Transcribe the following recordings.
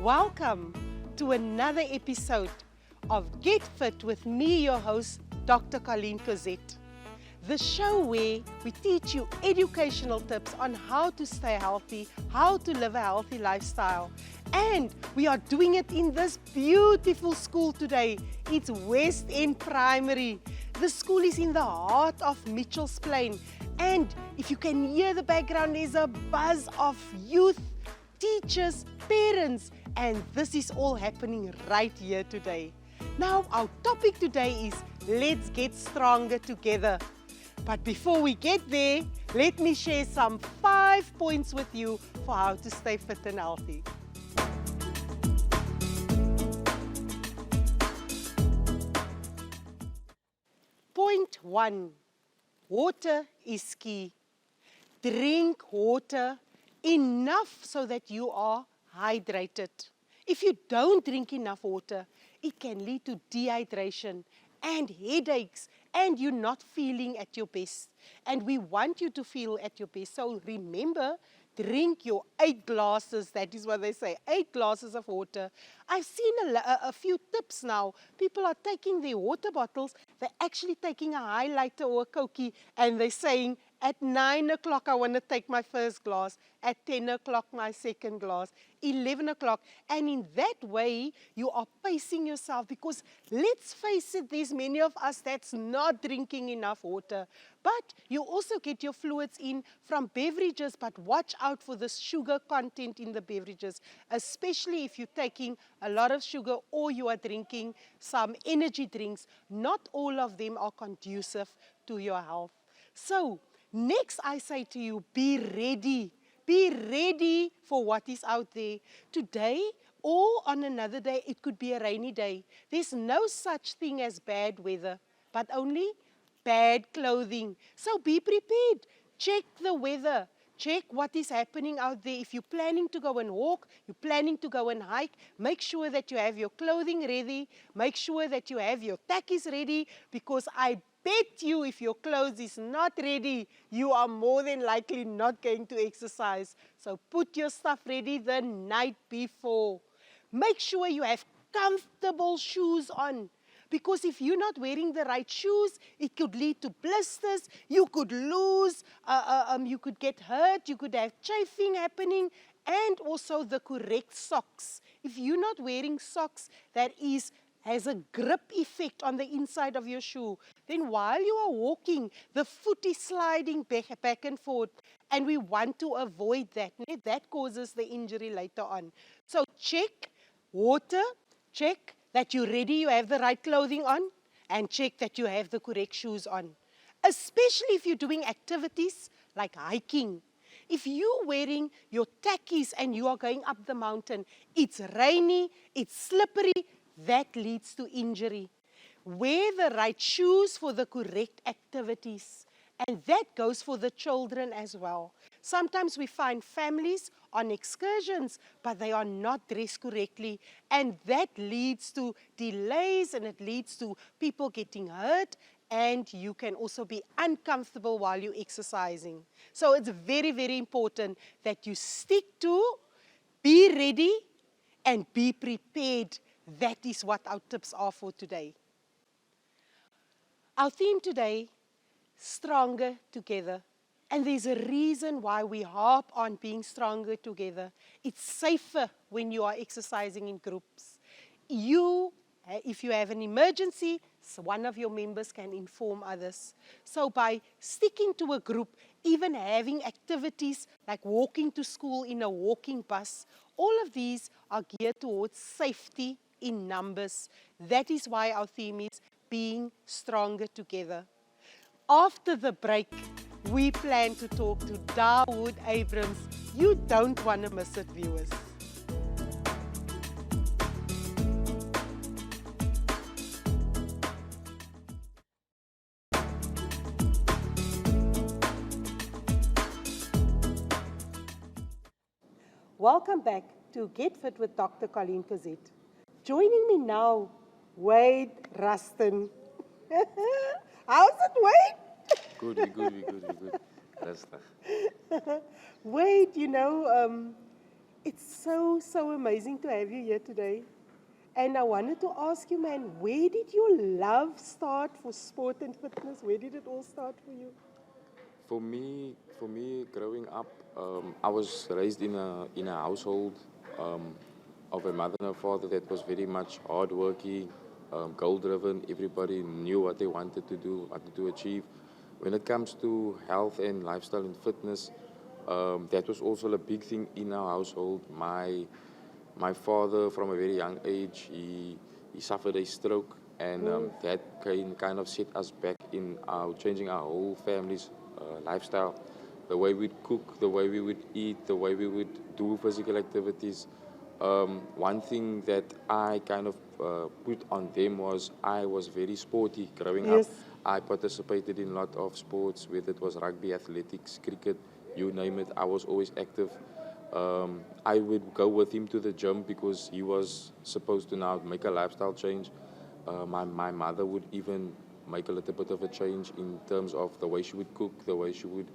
Welcome to another episode of Get Fit with me, your host, Dr. Colleen Cosette. The show where we teach you educational tips on how to stay healthy, how to live a healthy lifestyle. And we are doing it in this beautiful school today. It's West End Primary. The school is in the heart of Mitchell's Plain. And if you can hear the background, there's a buzz of youth, teachers, parents, and this is all happening right here today. Now, our topic today is Let's Get Stronger Together. But before we get there, let me share some 5 points with you for how to stay fit and healthy. Point 1, water is key. Drink water enough so that you are hydrated. If you don't drink enough water, it can lead to dehydration and headaches, and you're not feeling at your best. And we want you to feel at your best. So remember, drink your 8 glasses. That is what they say, 8 glasses of water. I've seen a few tips now. People are taking their water bottles. They're actually taking a highlighter or a Cokie, and they're saying, at 9 o'clock, I want to take my first glass. At 10 o'clock, my second glass. 11 o'clock. And in that way, you are pacing yourself, because let's face it, there's many of us that's not drinking enough water. But you also get your fluids in from beverages, but watch out for the sugar content in the beverages, especially if you're taking a lot of sugar or you are drinking some energy drinks. Not all of them are conducive to your health. So, next, I say to you, be ready. Be ready for what is out there. Today or on another day, it could be a rainy day. There's no such thing as bad weather, but only bad clothing. So be prepared. Check the weather. Check what is happening out there. If you're planning to go and walk, you're planning to go and hike, make sure that you have your clothing ready. Make sure that you have your tackies ready, because I bet you if your clothes is not ready, you are more than likely not going to exercise. So put your stuff ready the night before. Make sure you have comfortable shoes on, because if you're not wearing the right shoes, it could lead to blisters. You could lose, you could get hurt, you could have chafing happening, and also the correct socks. If you're not wearing socks that has a grip effect on the inside of your shoe, then while you are walking, the foot is sliding back and forth, and we want to avoid that. That causes the injury later on. So check water, check that you're ready, you have the right clothing on, and check that you have the correct shoes on. Especially if you're doing activities like hiking. If you're wearing your tackies and you are going up the mountain, it's rainy, it's slippery, that leads to injury. Wear the right shoes for the correct activities. And that goes for the children as well. Sometimes we find families on excursions, but they are not dressed correctly. And that leads to delays, and it leads to people getting hurt. And you can also be uncomfortable while you're exercising. So it's very, very important that you stick to, be ready, and be prepared. That is what our tips are for today. Our theme today, stronger together. And there's a reason why we harp on being stronger together. It's safer when you are exercising in groups. If you have an emergency, one of your members can inform others. So by sticking to a group, even having activities like walking to school in a walking bus, all of these are geared towards safety in numbers. That is why our theme is being stronger together. After the break, we plan to talk to Dawood Abrams. You don't want to miss it, viewers. Welcome back to Get Fit with Dr. Colleen Cosette. Joining me now, Wade Rustin. How's it, Wade? Good. Rustig. Wade, you know, It's so, so amazing to have you here today. And I wanted to ask you, man, where did your love start for sport and fitness? Where did it all start for you? For me, growing up, I was raised in a household um, of a mother and a father that was very much hardworking, goal-driven. Everybody knew what they wanted to do, wanted to achieve. When it comes to health and lifestyle and fitness, that was also a big thing in our household. My father, from a very young age, he suffered a stroke, and that kind of set us back in our changing our whole family's lifestyle. The way we'd cook, the way we would eat, the way we would do physical activities. One thing that I kind of put on them was I was very sporty growing up. Yes. I participated in a lot of sports, whether it was rugby, athletics, cricket, you name it. I was always active. I would go with him to the gym because he was supposed to now make a lifestyle change. My mother would even make a little bit of a change in terms of the way she would cook, the way she would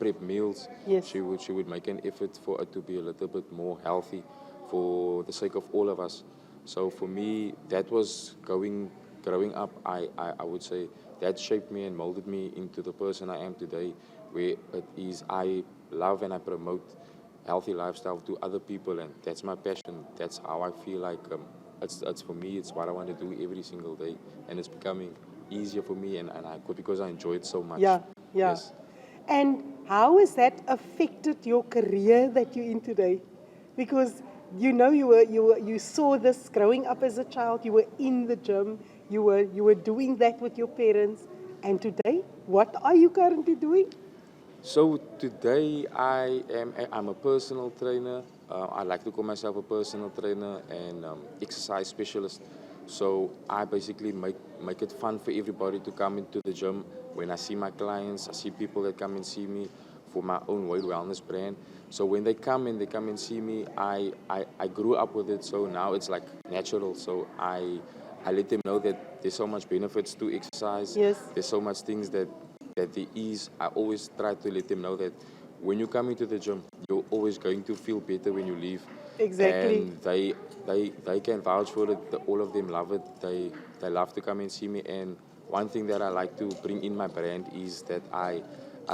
prep meals. Yes. She would make an effort for it to be a little bit more healthy for the sake of all of us. So for me, that was growing up. I would say that shaped me and molded me into the person I am today, where it is I love and I promote healthy lifestyle to other people, and that's my passion. That's how I feel like it's for me. It's what I want to do every single day, and it's becoming easier for me, and because I enjoy it so much. Yeah, yeah. Yes. And how has that affected your career that you're in today? Because you know you saw this growing up as a child, you were in the gym, you were doing that with your parents, and today, what are you currently doing? So today I'm a personal trainer. I like to call myself a personal trainer and exercise specialist. So I basically make it fun for everybody to come into the gym. When I see my clients, I see people that come and see me for my own Wade Wellness brand. So when they come and see me, I grew up with it. So now it's like natural. So I let them know that there's so much benefits to exercise. Yes. There's so much things that there is. I always try to let them know that when you come into the gym, you're always going to feel better when you leave. Exactly. And they can vouch for it. All of them love it. They love to come and see me. And one thing that I like to bring in my brand is that I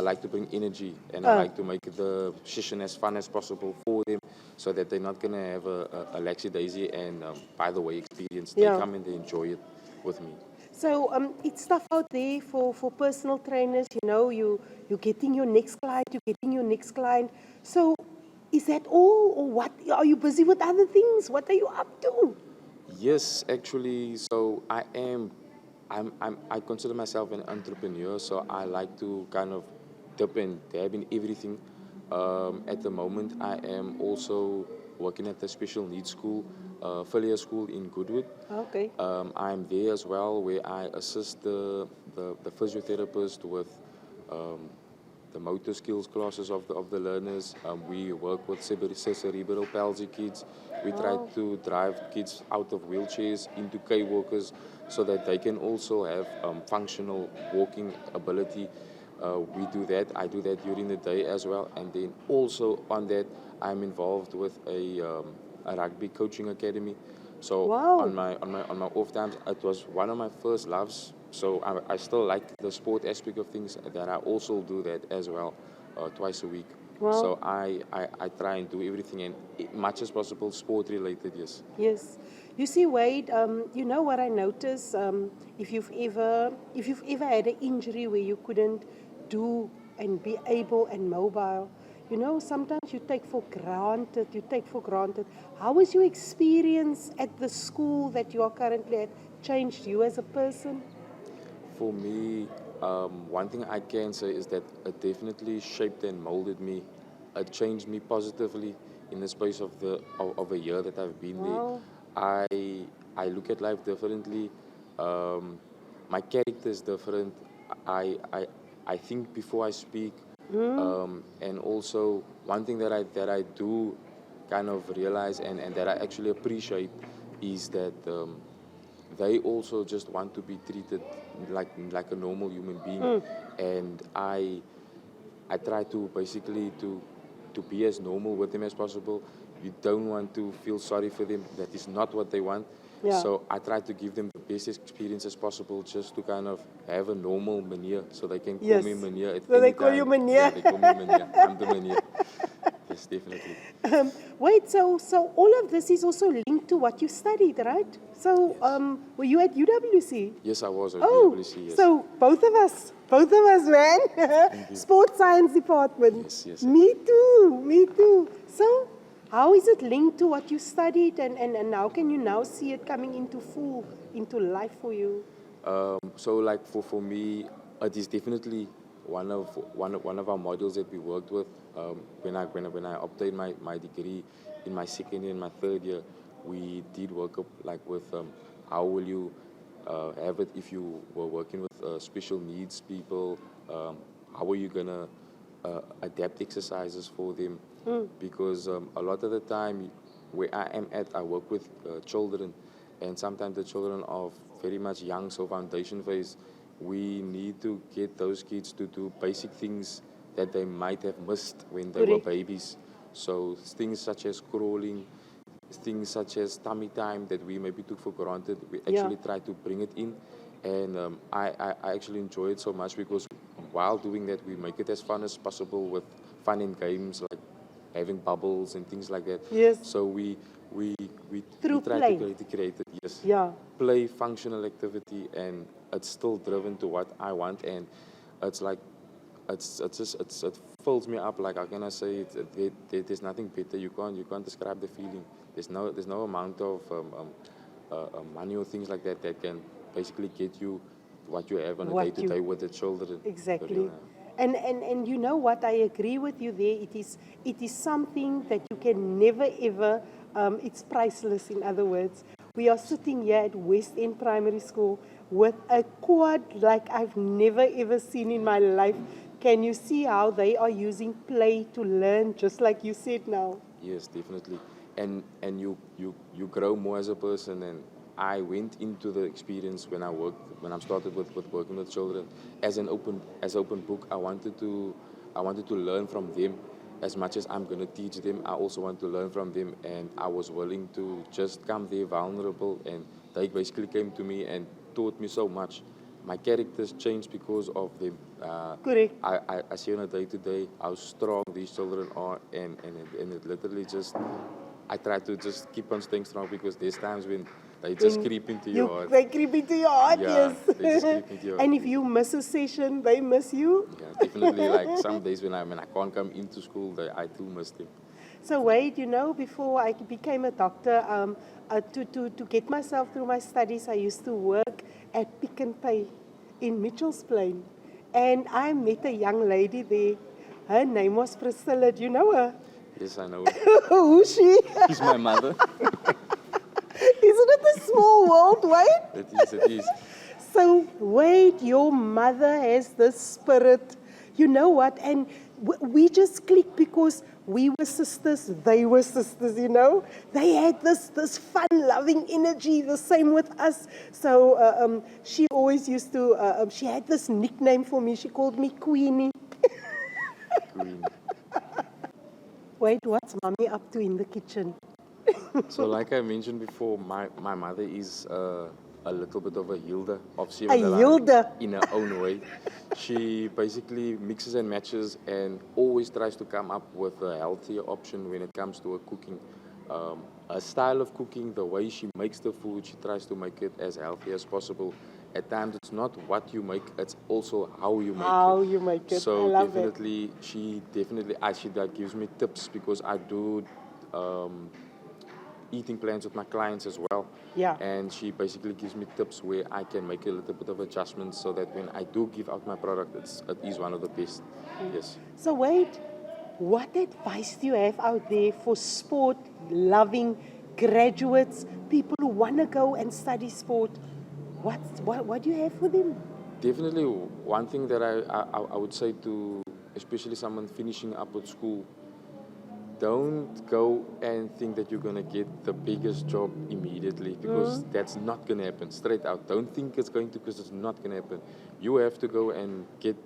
like to bring energy, and I like to make the session as fun as possible for them, so that they're not gonna have a laxy-daisy and by the way experience. They Yeah. come and they enjoy it with me. So it's stuff out there for personal trainers. You know, you're getting your next client, you're getting your next client. So is that all, or what? Are you busy with other things? What are you up to? Yes, actually, so I consider myself an entrepreneur, so I like to kind of dip and dab in everything. At the moment, I am also working at the special needs school, Filia School in Goodwood. Okay. I'm there as well, where I assist the physiotherapist with um, the motor skills classes of the learners. We work with cerebral palsy kids. We try Wow. to drive kids out of wheelchairs into K-walkers so that they can also have functional walking ability. We do that. I do that during the day as well. And then also on that, I'm involved with a rugby coaching academy. So Wow. on my off times, it was one of my first loves. So I still like the sport aspect of things. That I also do that as well, twice a week. Wow. So I try and do everything and much as possible sport related. Yes. Yes. You see, Wade, you know what I notice? If you've ever had an injury where you couldn't do and be able and mobile, you know, sometimes you take for granted. How was your experience at the school that you are currently at changed you as a person? For me, one thing I can say is that it definitely shaped and molded me. It changed me positively in the space of a year that I've been there. Wow. I I look at life differently. Um, my character is different. I I I think before I speak. And also one thing that I do kind of realize and that I actually appreciate is that they also just want to be treated like a normal human being, and I try to basically to be as normal with them as possible. you don't want to feel sorry for them. That is not what they want. Yeah. So I try to give them the best experience as possible, just to kind of have a normal meneer, so they can call me Yes. meneer at So any they call time. you meneer. Yeah, they call me meneer. I'm the meneer. Yes, definitely. Wait, so all of this is also linked to what you studied, right? So Yes. were you at UWC? Yes, I was at Oh, PwC, yes. so both of us, man. you. Sports science department. Yes, yes. Me too, me too. So how is it linked to what you studied, and how can you now see it coming into life for you? So like for me, it is definitely one of our modules that we worked with. When I obtained my degree in my second year and my third year, we did work up like with how will you have it if you were working with special needs people. How are you gonna adapt exercises for them? Because a lot of the time where I am at, I work with children, and sometimes the children are very much young, so foundation phase. We need to get those kids to do basic things that they might have missed when they were Correct. babies. So things such as crawling, things such as tummy time that we maybe took for granted, we actually try to bring it in. And I actually enjoy it so much because while doing that, we make it as fun as possible with fun and games like having bubbles and things like that. Yes. So we Through try play. to create it, yes. Yeah. Play, functional activity, and it's still driven to what I want, and it's like it fills me up. Like, how can I say it? There's nothing better. You can't describe the feeling. There's no amount of money or things like that that can basically get you what you have on a What day to you- day with the children. Exactly. Yeah. And you know what, I agree with you there. It is something that you can never ever, it's priceless, in other words. We are sitting here at West End Primary School with a quad like I've never ever seen in my life. Can you see how they are using play to learn, just like you said now? Yes, definitely. And you grow more as a person. And I went into the experience when I started with working with children as open book. I wanted to learn from them as much as I'm gonna teach them. I also want to learn from them, and I was willing to just come there vulnerable, and they basically came to me and taught me so much. My characters changed because of them. Correct. I see on a day-to-day how strong these children are, and it literally just, I try to just keep on staying strong because there's times when they just creep into your heart. They creep into your heart, Yeah, yes. they just creep into your And heart. if you miss a session, they miss you. Yeah, definitely. Like some days when I can't come into school, I do miss them. So Wade, you know, before I became a doctor, to get myself through my studies, I used to work at Pick and Pay in Mitchell's Plain. And I met a young lady there. Her name was Priscilla. Do you know her? Yes, I know. Who's she? She's my mother. Isn't it a small world, Wade? It is. So, Wade, your mother has the spirit. You know what? And we just clicked because we were sisters, they were sisters, you know? They had this fun-loving energy, the same with us. So she always used to, she had this nickname for me. She called me Queenie. Queen. Wade, what's mommy up to in the kitchen? So like I mentioned before, my mother is a little bit of a Hilda of A Hilda? in her own way. She basically mixes and matches and always tries to come up with a healthier option when it comes to her cooking. Her style of cooking, the way she makes the food, she tries to make it as healthy as possible. At times, it's not what you make; it's also how you make it. How you make it. So I love it. definitely, she actually that gives me tips because I do eating plans with my clients as well. Yeah. And she basically gives me tips where I can make a little bit of adjustments so that when I do give out my product, it is one of the best. Yes. So Wade, what advice do you have out there for sport-loving graduates, people who want to go and study sport? What do you have for them? Definitely, one thing that I would say to especially someone finishing up with school, don't go and think that you're going to get the biggest job immediately because that's not going to happen. Straight out. Don't think it's going to because it's not going to happen. You have to go and get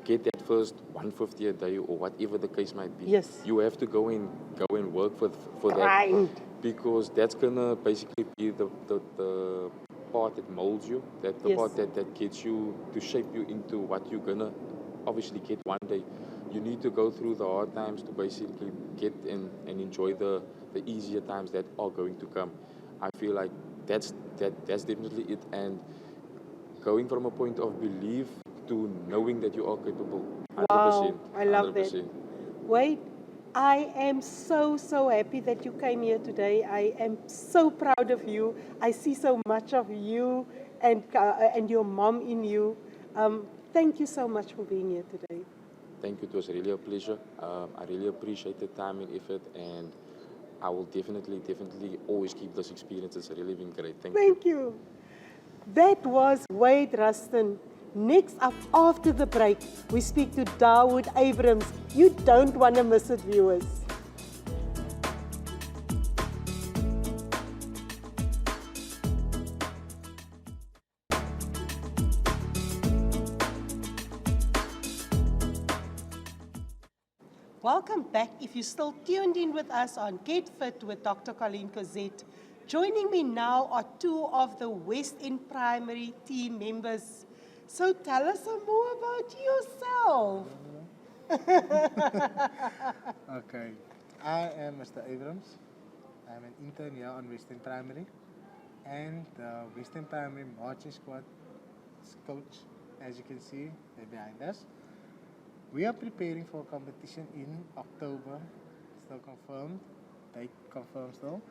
that first 150 a day or whatever the case might be. Yes. You have to go and work for Grind. that, because that's gonna basically be the part that molds you. That's the Yes. part that gets you to shape you into what you're gonna obviously get one day. You need to go through the hard times to basically get and enjoy the easier times that are going to come. I feel like that's definitely it. And going from a point of belief to knowing that you are capable. 100%. Wow, I love 100%. that. Wade, I am so happy that you came here today. I am so proud of you. I see so much of you and your mom in you. Thank you so much for being here today. Thank you. It was really a pleasure. I really appreciate the time and effort, and I will definitely always keep this experience. It's really been great. Thank you. That was Wade Rustin. Next up, after the break, we speak to Dawood Abrams. You don't want to miss it, viewers. Welcome back. If you're still tuned in with us on Get Fit with Dr. Colleen Cosette. Joining me now are two of the West End Primary team members. So tell us some more about yourself. Okay, I am Mr. Abrams. I'm an intern here on West End Primary, and the West End Primary marching squad coach, as you can see, they're behind us. We are preparing for a competition in October, still confirmed, date confirmed still.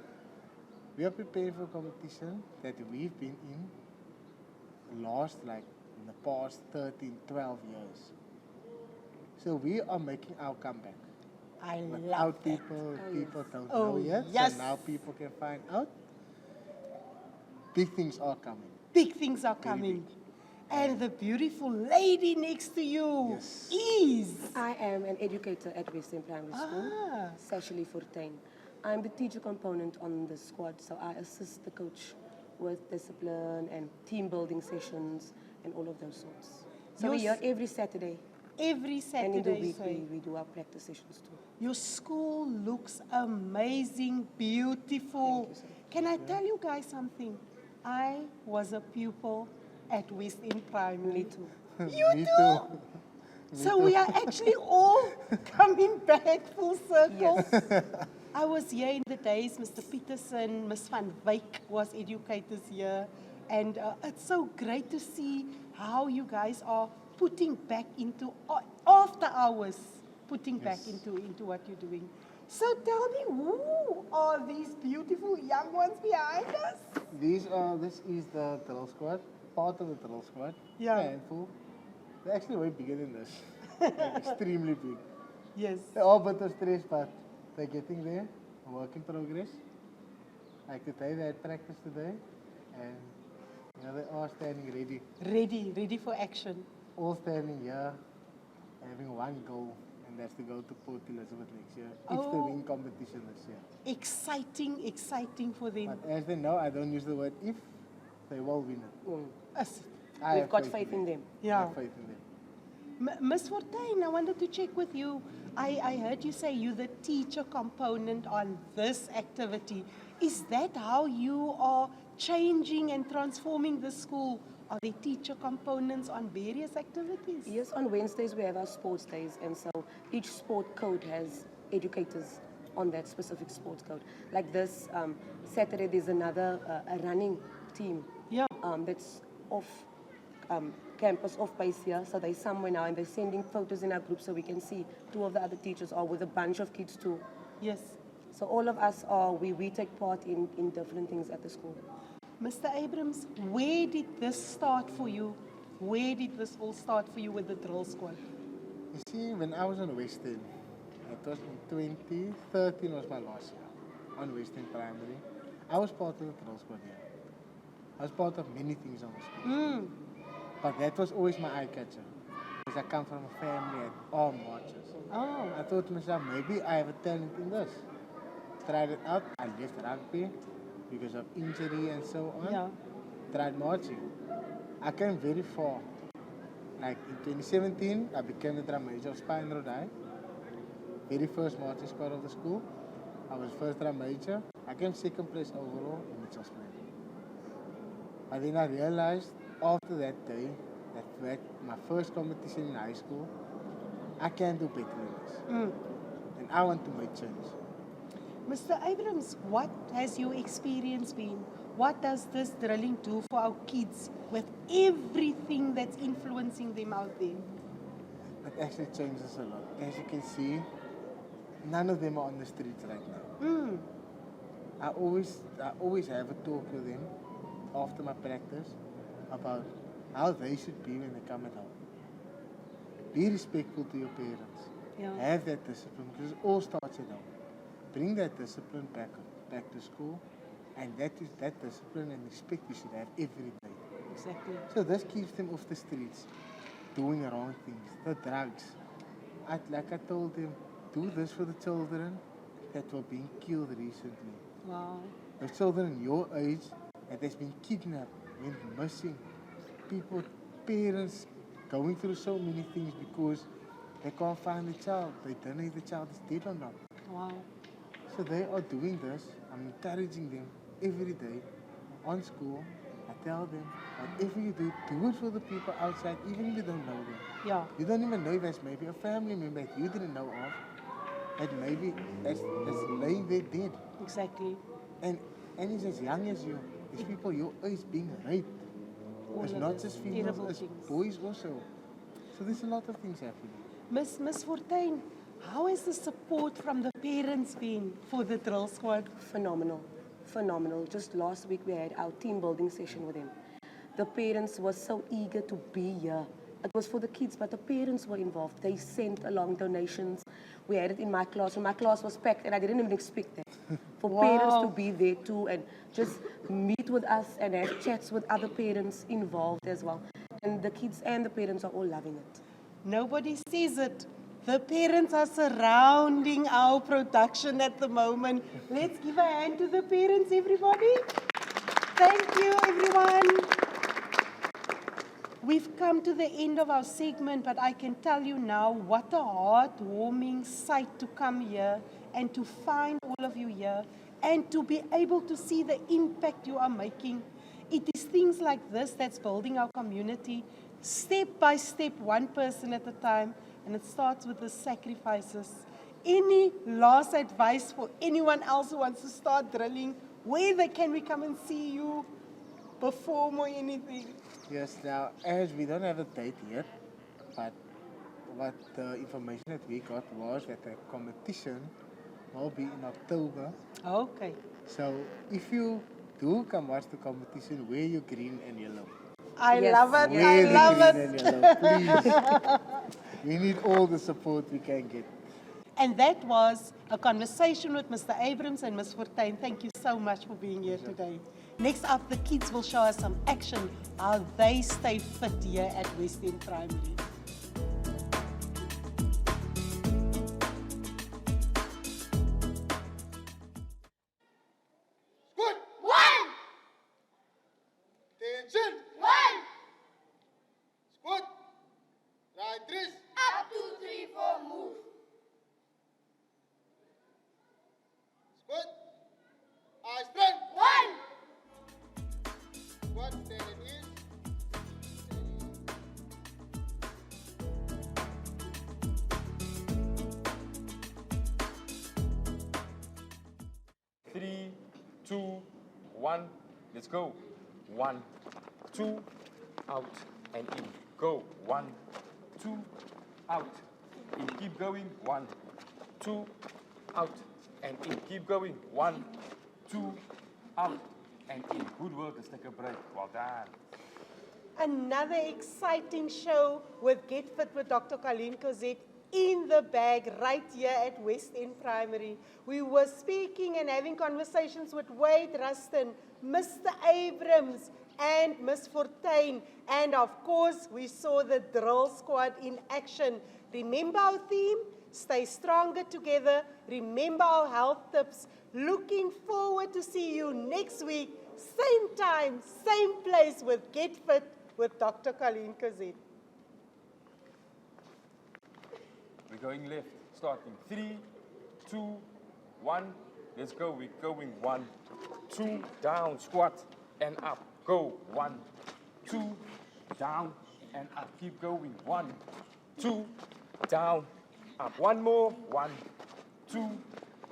We are preparing for a competition that we've been in in the past 13, 12 years. So we are making our comeback. I love Without that. people don't Oh, know yet, yes. so now people can find out. Big things are coming. Big things are Very coming. big. And the beautiful lady next to you Yes. is... I am an educator at West End Primary School, Sashili Fortuin. I'm the teacher component on the squad, so I assist the coach with discipline and team building sessions and all of those sorts. So we're here every Saturday, Every and in the Saturday. week Sorry. we do our practice sessions too. Your school looks amazing, beautiful. Thank you, sir. Can I tell you guys something? I was a pupil at West End Primary. Me too. You Me too? So we are actually all coming back full circle. Yes. I was here in the days, Mr. Peterson, Ms. Van Wyk was educators here. And it's so great to see how you guys are putting back into, after hours, putting back into what you're doing. So tell me, who are these beautiful young ones behind us? This is the drill squad, part of the drill squad. Yeah. A handful. They're actually way bigger than this. Like extremely big. Yes. They're all a bit of stress, but they're getting there. Work in progress. Like today, they had practice today, and they are standing ready. Ready for action. All standing here, having one goal, and that's to go to Port Elizabeth next year. It's the Oh. win competition this year. Exciting for them. But as they know, I don't use the word if, they will win it. Us. I We've have got faith in them. I Yeah. have faith in them. Ms. Fortuin, I wanted to check with you. I heard you say you're the teacher component on this activity. Is that how you are changing and transforming the school? Are there teacher components on various activities? Yes, on Wednesdays we have our sports days, and so each sport code has educators on that specific sports code. Like this Saturday, there's another a running team. Yeah. That's off campus, off base here. So they're somewhere now, and they're sending photos in our group so we can see two of the other teachers are with a bunch of kids too. Yes. So all of us are, we take part in different things at the school. Mr. Abrams, where did this start for you? Where did this all start for you with the drill squad? You see, when I was on West End, it was in 2013 was my last year on West End Primary. I was part of the drill squad here. I was part of many things on the school. But that was always my eye catcher. Because I come from a family at all marches. Oh. I thought to myself, maybe I have a talent in this. Tried it out. I left rugby because of injury and so on. Yeah. Tried marching. I came very far. Like in 2017, I became the drum major of Spine Road High. Very first marching squad of the school. I was first drum major. I came second place overall in Mitchell's Plain. But then I realized after that day that my first competition in high school, I can do better than this. And I want to make change. Mr. Abrams, what has your experience been? What does this drilling do for our kids with everything that's influencing them out there? It actually changes a lot. As you can see, none of them are on the streets right now. I always have a talk with them after my practice about how they should be when they come at home. Be respectful to your parents. Yeah. Have that discipline because it all starts at home. Bring that discipline back to school, and that discipline and respect you should have every day. Exactly. So this keeps them off the streets, doing the wrong things, the drugs. Like I told them, do this for the children that were being killed recently. Wow. The children your age that has been kidnapped, went missing. People, parents going through so many things because they can't find the child. They don't know if the child is dead or not. Wow. So they are doing this. I'm encouraging them every day on school. I tell them, whatever you do it for the people outside, even if you don't know them. Yeah. You don't even know if there's maybe a family member that you didn't know of, that maybe that's laying there dead. Exactly. And it's as young as you. There's people your age being raped. It's not just females, it's boys also. So there's a lot of things happening. Miss Fortuin, how has the support from the parents been for the drill squad? Phenomenal. Phenomenal. Just last week we had our team building session with them. The parents were so eager to be here. It was for the kids, but the parents were involved. They sent along donations. We had it in my class, and my class was packed, and I didn't even expect that. For parents to be there too, and just meet with us and have chats with other parents involved as well. And the kids and the parents are all loving it. Nobody sees it. The parents are surrounding our production at the moment. Let's give a hand to the parents, everybody. Thank you, everyone. We've come to the end of our segment, but I can tell you now what a heartwarming sight to come here and to find all of you here and to be able to see the impact you are making. It is things like this that's building our community, step by step, one person at a time, and it starts with the sacrifices. Any last advice for anyone else who wants to start drilling? Where can we come and see you perform or anything? Yes, now, as we don't have a date yet, but what the information that we got was that the competition will be in October. Okay. So if you do come watch the competition, wear your green and yellow. I Yes. love it. Wear I the love green it. and yellow, please. We need all the support we can get. And that was a conversation with Mr. Abrams and Ms. Fortuin. Thank you so much for being here today. Next up, the kids will show us some action, how they stay fit here at West End Primary. Good. One. Attention. One. Squad. Right, Tris. Up, 2, 3, 4, move. Squad. Eye strength. One. Squad, stand at ease. 3, 2, 1, let's go. 1, 2, out and in. Go. 1, 2, out. In. Keep going. 1, 2, out and in. Keep going. 1, 2, out and in. Good work. Let's take a break. Well done. Another exciting show with Get Fit with Dr. Colleen Cosette in the bag right here at West End Primary. We were speaking and having conversations with Wade Rustin, Mr. Abrams, and Ms. Fortuin. And of course, we saw the drill squad in action. Remember our theme? Stay stronger together. Remember our health tips. Looking forward to see you next week, same time, same place with Get Fit with Dr. Colleen Cosette. We're going left. Starting 3, 2, 1. Let's go. We're going 1, 2, down, squat, and up. Go. 1, 2, down, and up. Keep going. 1, 2, down, up. One more. 1, 2,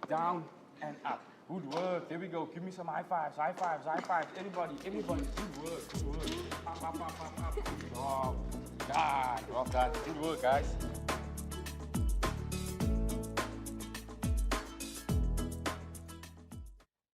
down, and up. Good work. There we go. Give me some high fives, high fives, high fives. Everybody. Good work, good work. Up. Oh, God. Well done. Good work, guys.